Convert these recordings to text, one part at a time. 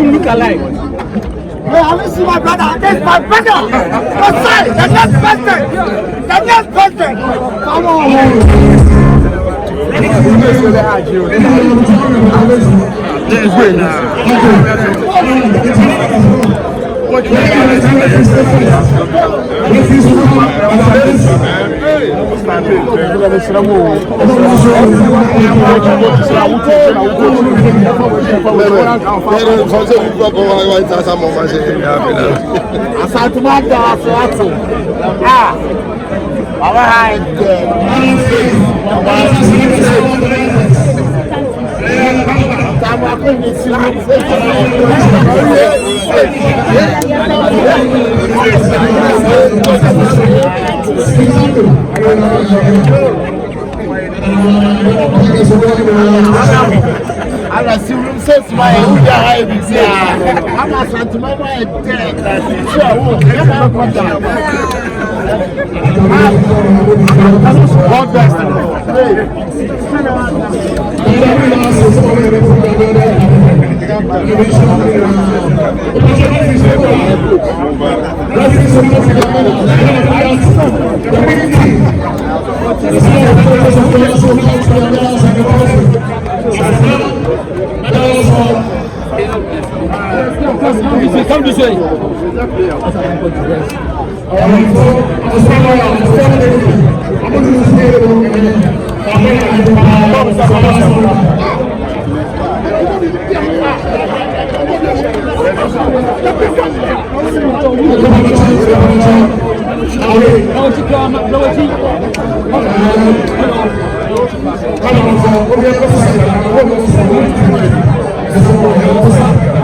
Look alike. I haven't seen my brother. That's my brother. What's that? The next person. The next person. Come on. I'm a serious my I'm a Ashanti my God bless Come this way.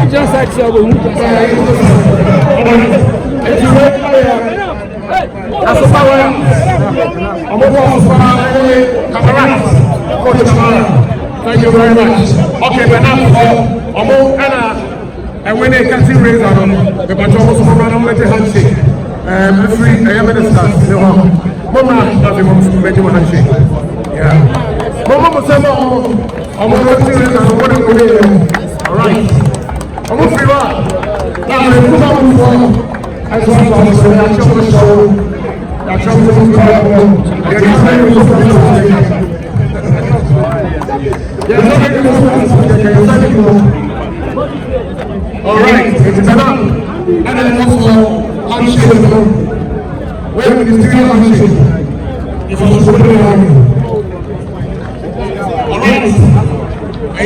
Just like so, thank you very much. Okay, but now, and when they can see raise on the patrol was from around the handshake. Free ministers, Mama doesn't want to make him a handshake. Yeah. Mama was saying, I'm going to raise on what I'm going to do. All right. I'm going to free one. Now, I'm going to as well as the actual show. That's how we're going to all right, it's enough. And then also, handshake. Where is the handshake? If I was to put it on. All right,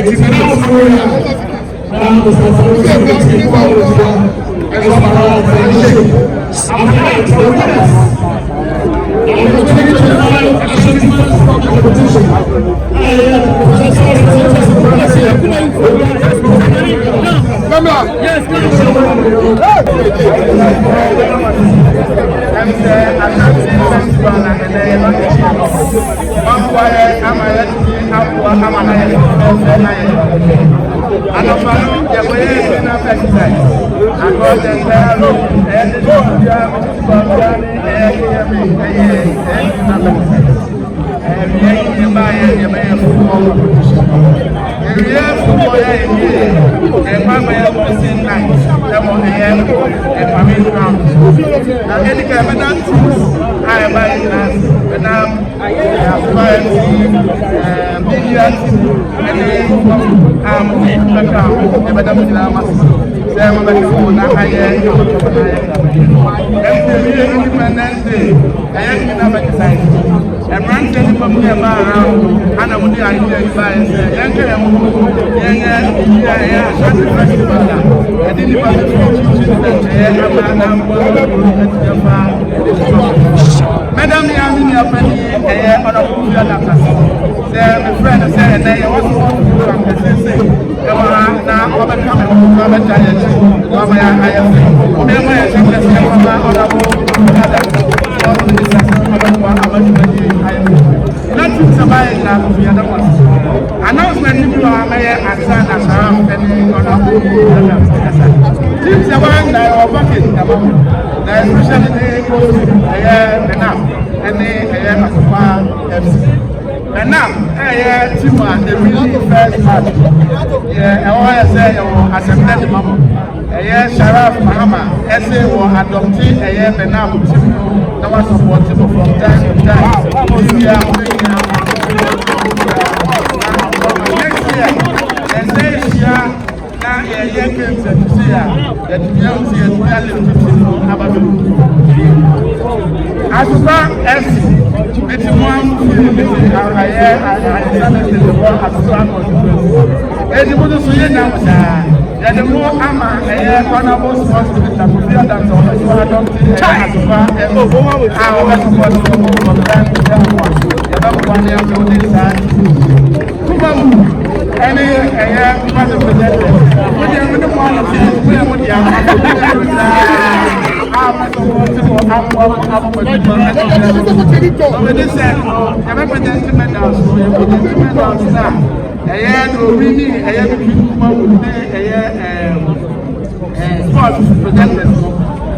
it's enough for you. Now, the as well as handshake. I'm going to come on. Yes, Madam, your friend, my friend said, "I was from the city. Now, announcement you are Mayor Ashanti, Sharaf Things are one that are working about the especially and and now, team the really first match. I want to say, Ashanti Mama, Sharaf Mahama, essay or adopting a now team that was supported from time to time. Next year, they say, now a year came to see that the young as far as it's one the more ama honorable responsibility that we feel that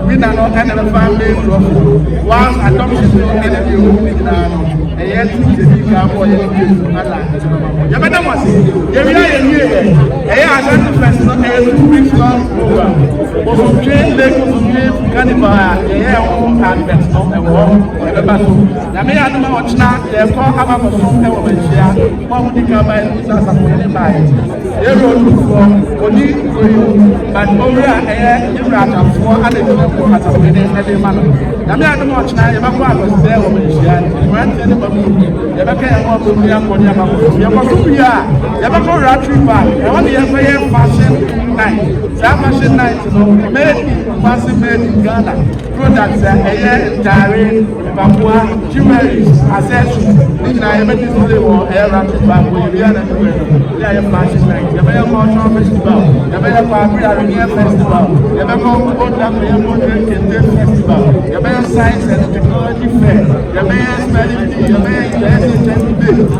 we are not any family once adoption Ashantifest not a 2 weeks long program. But train Lagos to Carnival, and best of the world. The mayor of the Watchna, the four Abba Song, one would come by the by. They wrote for only but over a Ibrahim for other people at a minute every month. The mayor of the Watchna, the Baba was there over the grant and the Babu, the Baka of the Young Yabakuya, Yabako Ratri Park, and one year fashion night. That fashion night made massive made in Ghana. Products entire Papua, jewelry, accessories, this or air rapid back with the other fashion night. The Mayor Cultural Festival, the Mayor Papua Festival, the Mayor Festival, the Mayor Science and Technology Fair, the Mayor's Medical, the Mayor's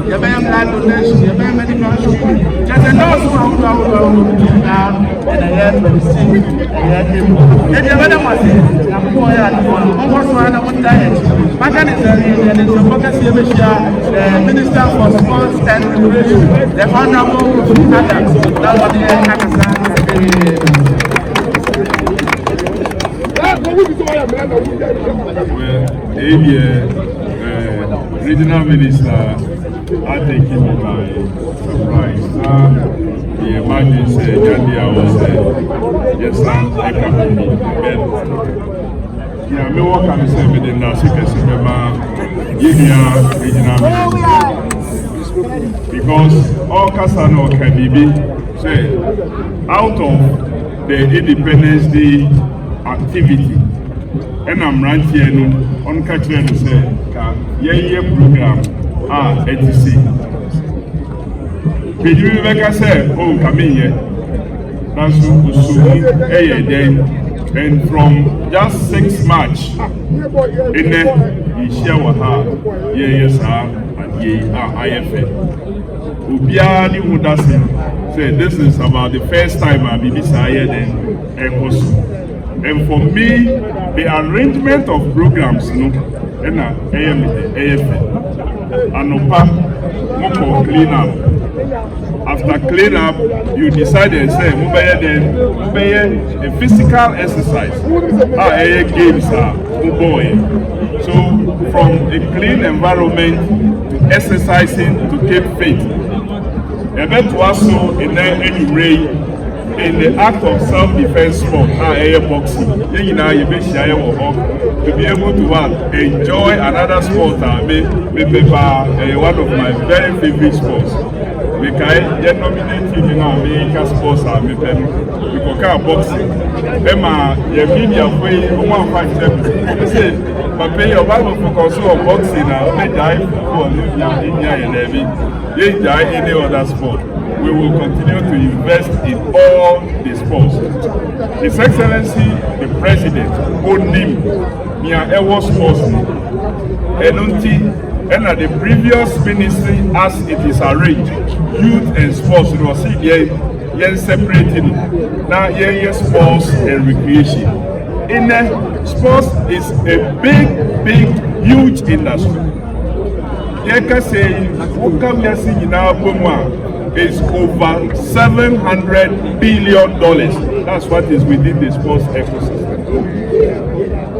the Mayor Blood Donation, the Mayor Medical School, just a nose from now, and I had to see the other one. Almost one of diet. My focus here is the Minister for Sports and Recreation, the Honorable Adams. Regional Minister are taking me by surprise. The emergency was yes, I can yeah, me work and say me den na secrecy member regional minister because all Kasano can be say out of the Independence Day activity and I'm right here no on catch them say ka ye program etc. Pejumi beka say oh come here that's so and from just 6 March, in the share with her, yes, and IFA. Ubiani Mudasi say this is about the first time I'll be decided in Ecos. And for me, the arrangement of programs, no, and Anopa, Moko clean up. After clean up, you decide and say, a physical exercise. Games are boy. So from a clean environment to exercising to keep fit. Event was so in any way in the act of self-defense sport, boxing. To be able to enjoy another sport, one of my very favorite sports. Because they nominate him in American sports because boxing. Emma, you media way, one fight them. Say, but pay your Bible focus on boxing now. They die for India and they die any other sport. We will continue to invest in all the sports. His Excellency, the President, owned him near Ewo Sports. And at the previous ministry, as it is arranged, youth and sports, you know, see, they're separating. Now, sports and recreation. In sports is a big, huge industry. You can say, is over $700 billion. That's what is within the sports ecosystem.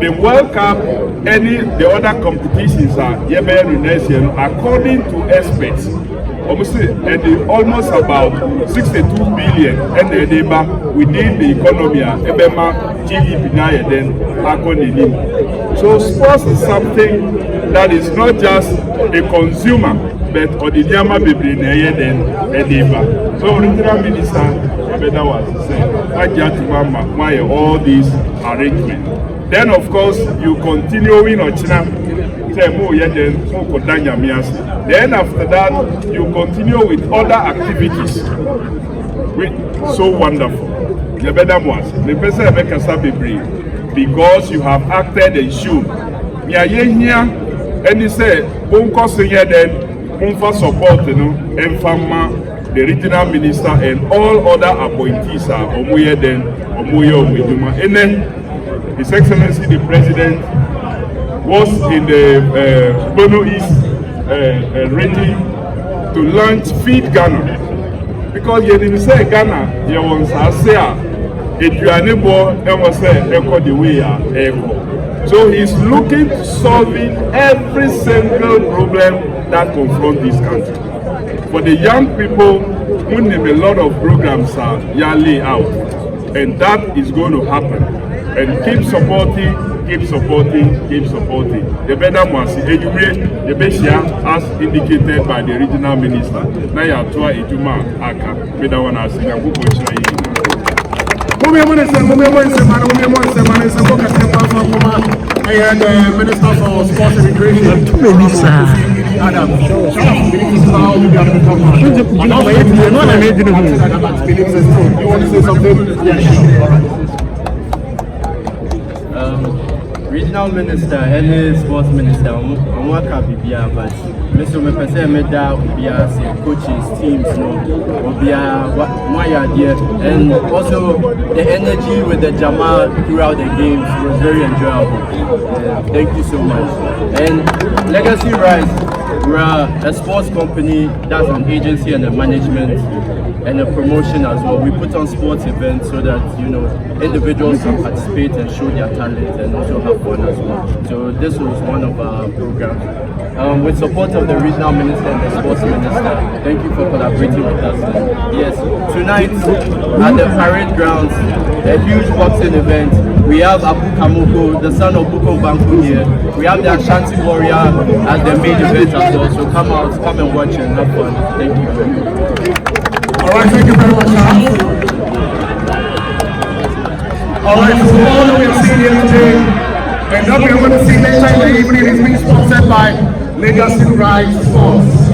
The World Cup, the other competitions are according to experts. Almost about 62 billion within the economy GDP. So sports is something that is not just a consumer, but Odidiyama Bibri So Regional Minister was saying, why all these arrangements. Then of course you continue in Ochina. Then after that you continue with other activities. So wonderful. Because you have acted and shown. And he said, support the regional minister and all other appointees are and then His Excellency the President was in the Bono East ready to launch Feed Ghana. Because you didn't say Ghana, you want to say if you are able to say echo the way echo. So he's looking to solving every single problem that confront this country. For the young people, a lot of programs are laid out, and that is going to happen. And keep supporting. The better ones, the best as indicated by the regional minister. Now you are trying to aka. Better one as you I had the Minister for Sports and Recreation. You want to say something? Regional Minister, any sports minister, I'm not happy, but Mr. Mepesa, coaches, teams, my idea, and also the energy with the Jamal throughout the games was very enjoyable. Thank you so much. And Legacy Rise, we're a sports company that's an agency and a management and a promotion as well. We put on sports events so that individuals can participate and show their talent and also have fun as well. So this was one of our programs. With support of the regional minister and the sports minister, thank you for collaborating with us. Yes, tonight at the parade grounds, a huge boxing event. We have Abu Kamoko, the son of Buko Banku here. We have the Ashanti warrior as the main event as well. So come and watch and have fun. Thank you. Alright, thank you very much, Sharaf. Alright, so all that we have seen here today, and that we are going to see later in the evening is being sponsored by Legacy Rise Sports.